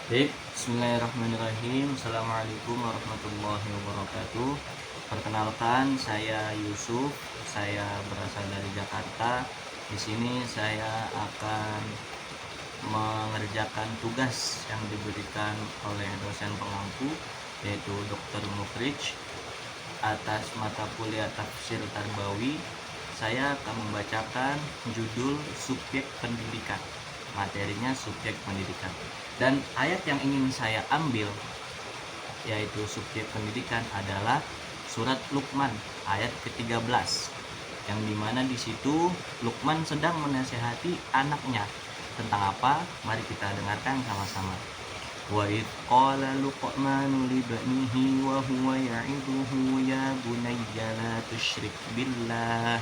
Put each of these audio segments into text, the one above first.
Baik, bismillahirrahmanirrahim. Assalamualaikum warahmatullahi wabarakatuh. Perkenalkan, saya Yusuf. Saya berasal dari Jakarta. Di sini saya akan mengerjakan tugas yang diberikan oleh dosen pengampu, yaitu Dr. Mukhrij, atas mata kuliah Tafsir Tarbawi. Saya akan membacakan judul subjek pendidikan. Materinya subjek pendidikan. Dan ayat yang ingin saya ambil yaitu subjek pendidikan adalah surat Luqman ayat ke-13, yang dimana di situ Luqman sedang menasihati anaknya tentang apa? Mari kita dengarkan sama-sama. Wa id qala Luqmanu li banihi wa huwa ya'iduhu ya bunayya la tusyrik billah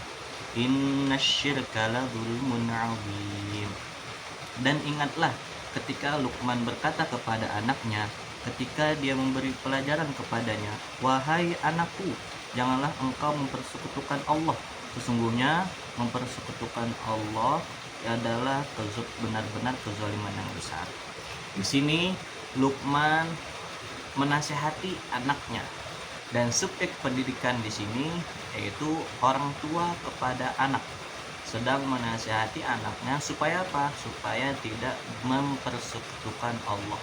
innasyirka la dzulmun 'adzim. Dan ingatlah ketika Luqman berkata kepada anaknya ketika dia memberi pelajaran kepadanya, "Wahai anakku, janganlah engkau mempersekutukan Allah. Sesungguhnya mempersekutukan Allah adalah benar-benar kezaliman yang besar." Di sini Luqman menasihati anaknya, dan subjek pendidikan di sini yaitu orang tua kepada anak sedang menasihati anaknya supaya apa? Supaya tidak mempersekutukan Allah.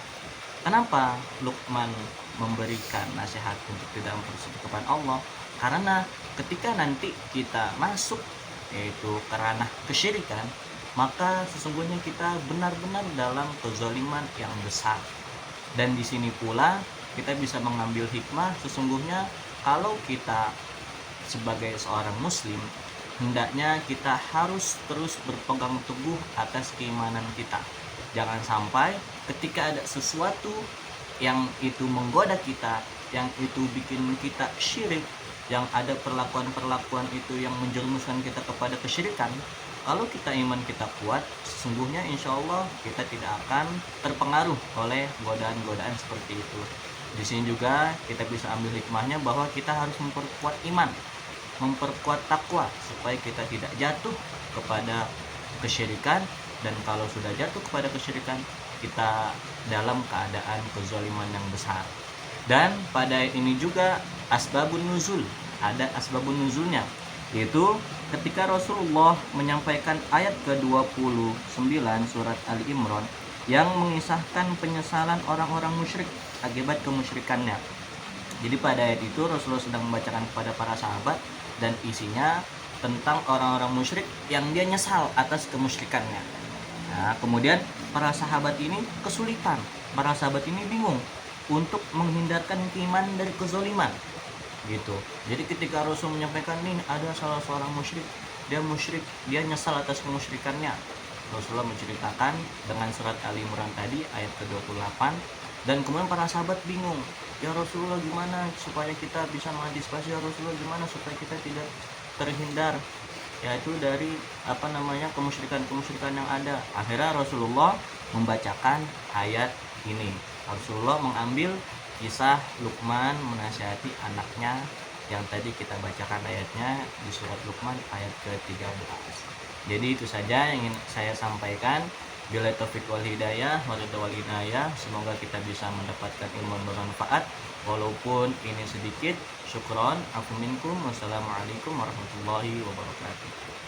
Kenapa Luqman memberikan nasihat untuk tidak mempersekutukan Allah? Karena ketika nanti kita masuk yaitu ke ranah kesyirikan, maka sesungguhnya kita benar-benar dalam kezaliman yang besar. Dan di sini pula kita bisa mengambil hikmah, sesungguhnya kalau kita sebagai seorang muslim, hendaknya kita harus terus berpegang teguh atas keimanan kita. Jangan sampai ketika ada sesuatu yang itu menggoda kita, yang itu bikin kita syirik, yang ada perlakuan-perlakuan itu yang menjerumuskan kita kepada kesyirikan, kalau kita iman kita kuat, sesungguhnya insya Allah kita tidak akan terpengaruh oleh godaan-godaan seperti itu. Di sini juga kita bisa ambil hikmahnya bahwa kita harus memperkuat iman, memperkuat takwa supaya kita tidak jatuh kepada kesyirikan. Dan kalau sudah jatuh kepada kesyirikan, kita dalam keadaan kezaliman yang besar. Dan pada ayat ini juga asbabun nuzul, ada asbabun nuzulnya, yaitu ketika Rasulullah menyampaikan ayat ke-29 surat Ali Imran yang mengisahkan penyesalan orang-orang musyrik akibat kemusyrikannya. Jadi pada ayat itu Rasulullah sedang membacakan kepada para sahabat, dan isinya tentang orang-orang musyrik yang dia nyesal atas kemusyrikannya. Nah, kemudian para sahabat ini kesulitan, para sahabat ini bingung untuk menghindarkan keimanan dari kezaliman, gitu. Jadi ketika Rasul menyampaikan nih ada salah seorang musyrik, dia nyesal atas kemusyrikannya, Rasulullah menceritakan dengan surat Ali Imran tadi ayat ke-28, dan kemudian para sahabat bingung, ya Rasulullah gimana supaya kita bisa mengantisipasi, ya Rasulullah gimana supaya kita tidak terhindar yaitu dari kemusyrikan yang ada. Akhirnya Rasulullah membacakan ayat ini. Rasulullah mengambil kisah Luqman menasihati anaknya yang tadi kita bacakan ayatnya di surat Luqman ayat ke-13. Jadi itu saja yang ingin saya sampaikan. Bila taufik wal hidayah, wal inayah, semoga kita bisa mendapatkan ilmu bermanfaat walaupun ini sedikit. Syukron, afu minkum. Wassalamualaikum warahmatullahi wabarakatuh.